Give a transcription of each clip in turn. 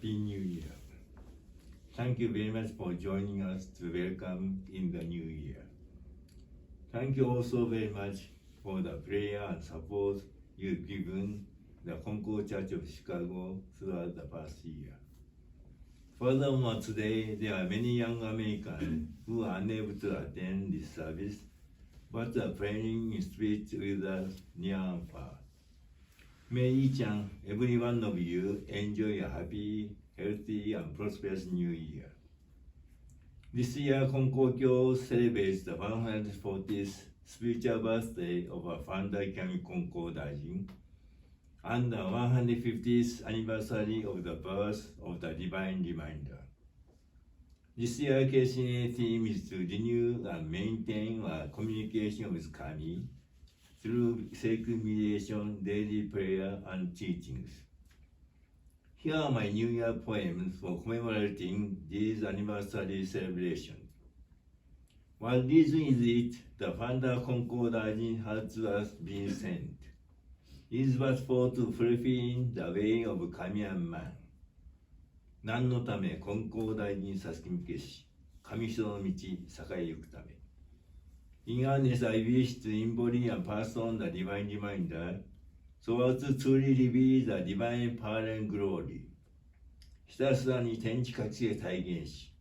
Happy New Year. Thank you very much for joining us to welcome in the new year. Thank you also very much for the prayer and support you've given the Konko Church of Chicago throughout the past year. Furthermore, today there are many young Americans who are unable to attend this service but are praying in spirit with us near and far. May each and every one of you enjoy a happy, healthy, and prosperous new year. This year, Konko Church celebrates the 140th spiritual birthday of our founder, Kyami Konko Daijin, and the 150th anniversary of the birth of the Divine Reminder. This year's KCA theme is to renew and maintain our communication with Kami through sacred meditation, daily prayer, and teachings. Here are my New Year poems for commemorating this anniversary celebration. What reason is it the founder Konko Daijin has to us been sent? It was for to fulfill the way of Kami and man. 何のため金光大臣さすき向けし、神人の道栄えゆくため。In earnest, I wish to embody and pass on the divine reminder so as to truly reveal the divine power and glory. ひたすらに天地活へ体現し、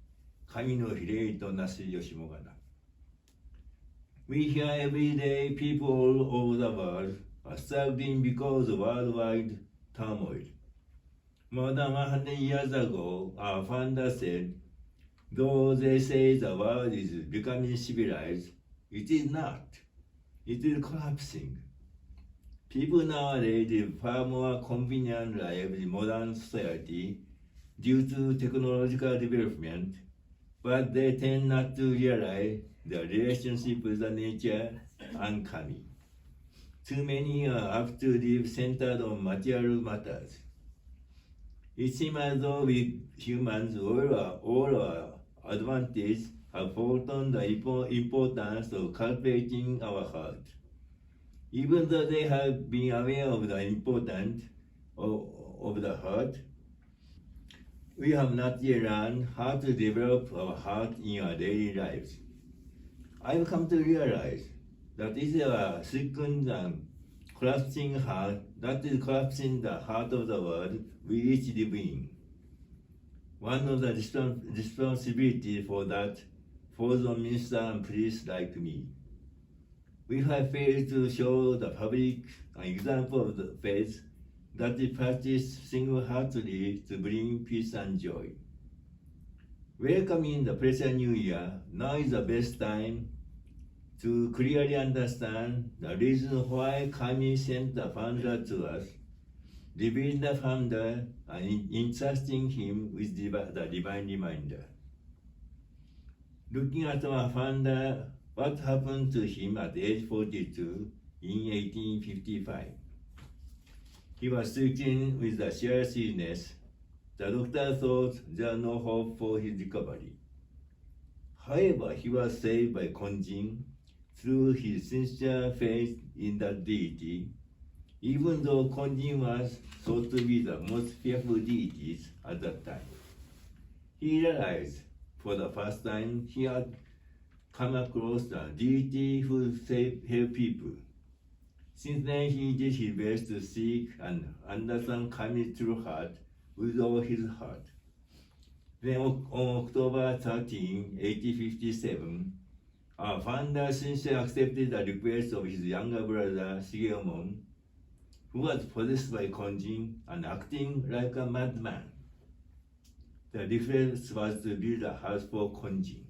神の比例となすよしもがな。We hear every day people all over the world are struggling because of worldwide turmoil. More than 100 years ago, our founder said, though they say the world is becoming civilized, it is not. It is collapsing. People nowadays live far more convenient lives in modern society due to technological development, but they tend not to realize the relationship with the nature and Kami. Too many are apt to live centered on material matters. It seems as though we humans, all our advantages have forgotten the importance of cultivating our heart. Even though they have been aware of the importance of the heart, we have not yet learned how to develop our heart in our daily lives. I've come to realize that it is a sickened and collapsing heart that is collapsing the heart of the world we each live in. One of the responsibilities for that falls on ministers and priests like me. We have failed to show the public an example of the faith that is practiced single-heartedly to bring peace and joy. Welcoming the precious new year, now is the best time to clearly understand the reason why Kami sent the founder to us, revealing the founder and entrusting him with the divine reminder. Looking at our founder, what happened to him at age 42 in 1855? He was stricken with a serious illness. The doctor thought there was no hope for his recovery. However, he was saved by Konjin through his sincere faith in the deity, even though Konjin was thought to be the most fearful deities at that time. He realized for the first time he had come across a deity who helped people. Since then, he did his best to seek and understand Kami's true heart with all his heart. Then on October 13, 1857, our founder sincerely accepted the request of his younger brother Shigeomon, who was possessed by Konjin and acting like a madman. The request was to build a house for Konjin.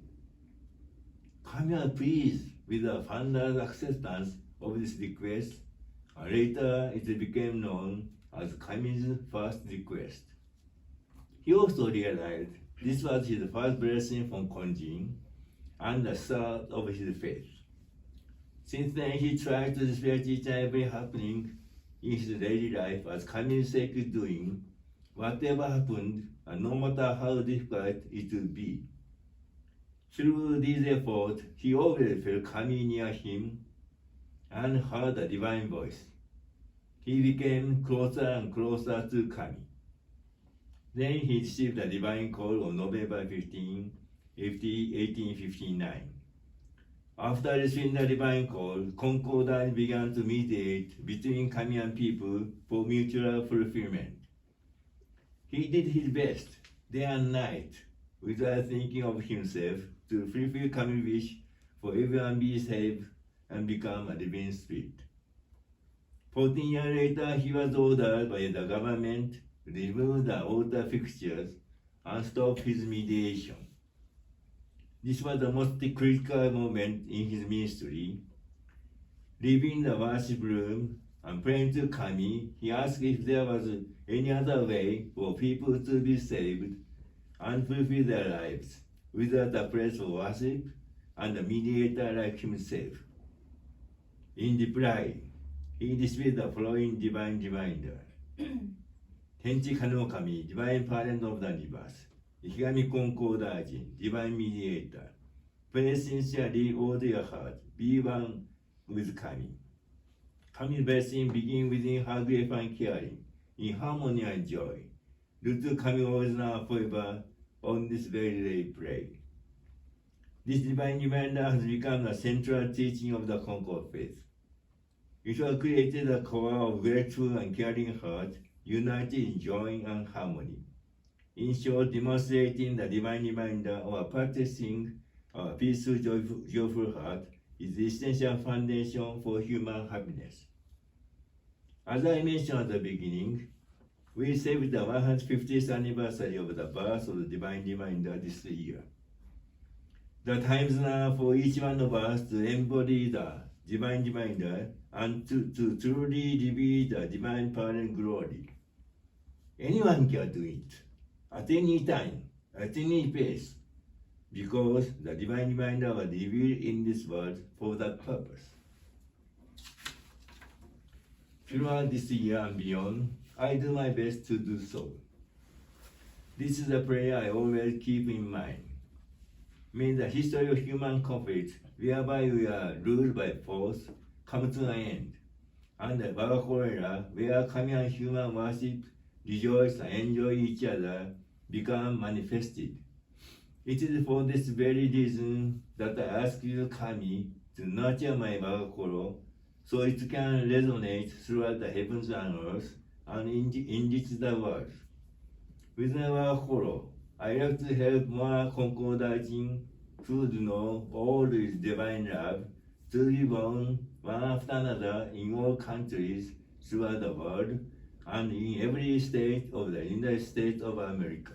Kami was pleased with the founder's acceptance of this request, and later it became known as Kami's first request. He also realized this was his first blessing from Konjin and the start of his faith. Since then, he tried to respect each and every happening in his daily life as Kami's sacred doing, whatever happened, and no matter how difficult it would be. Through these efforts, he always felt Kami near him and heard a divine voice. He became closer and closer to Kami. Then he received the divine call on November 15, 1859. After receiving the divine call, Konko began to mediate between kami and people for mutual fulfillment. He did his best, day and night, without thinking of himself, to fulfill kami wish for everyone be saved and become a living spirit. 14 years later, he was ordered by the government to remove the altar fixtures and stop his mediation. This was the most critical moment in his ministry. Leaving the worship room and praying to Kami, he asked if there was any other way for people to be saved and fulfill their lives without the place of worship and a mediator like himself. In reply, he received the following divine reminder. 天地神の神 divine parent of the universe, 生神金光大臣 divine mediator, pray sincerely all your heart, be one with Kami. Kami's blessing begin within her grief and caring, in harmony and joy. Look to Kami always now forever, on this very day pray. This divine reminder has become the central teaching of the Konko faith. It has created a core of grateful and caring heart, united in joy and harmony. In short, demonstrating the divine reminder or practicing a peaceful, joyful heart is the essential foundation for human happiness. As I mentioned at the beginning, we celebrate the 150th anniversary of the birth of the divine reminder this year. The time is now for each one of us to embody the divine reminder and to truly reveal the divine power and glory. Anyone can do it, at any time, at any place, because the divine reminder was revealed in this world for that purpose. Throughout this year and beyond, I do my best to do so. This is a prayer I always keep in mind. May the history of human conflict, whereby we are ruled by force, come to an end, and the Bagakorera, where kami and human worship, rejoice and enjoy each other, become manifested. It is for this very reason that I ask you, Kami, to nurture my Bagakoro, so it can resonate throughout the heavens and earth and enrich the world. With my Bagakoro, I like to help more Konko Daijin who know all this divine love to be born one after another in all countries throughout the world and in every state of the United States of America.